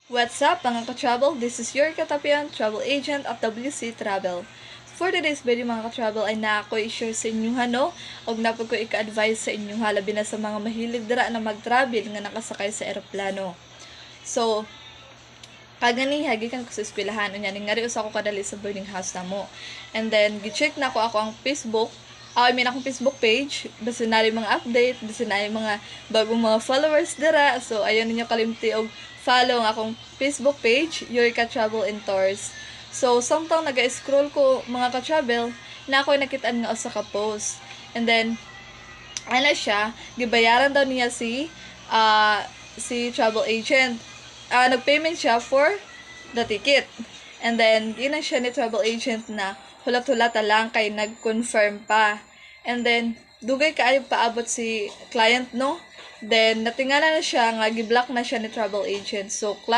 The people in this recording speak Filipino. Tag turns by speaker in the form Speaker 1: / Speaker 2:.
Speaker 1: What's up mga ka-travel? This is your Katapian, travel agent at WC Travel. For today's video mga ka-travel ay ako i-share sa inyo o napag ko ika-advise sa inyo labi na sa mga mahilig dira na mag-travel nga nakasakay sa eroplano. So, kagani hagikan ko sa eskwelahan unya ning ngari usa ko kadali sa boarding house namo. And then gi-check na ko ang Facebook. Akong Facebook page, basta na rin mga update, basta na rin mga bagong mga followers dira. So, ayaw ninyo kalimti og follow ang akong Facebook page, Yurika Travel and Tours. So, samtang naga-scroll ko mga ka-travel, na ako'y nakitaan nga usa ka post. And then, ano siya, gibayaran daw niya si travel agent. Nag-payment siya for the ticket. And then, yun na siya ni travel agent na hulat-hulata lang kay nag-confirm pa. And then, dugay kaayo paabot si client, no? Then, natingala na siya nga, gi-block na siya ni travel agent. So, klaro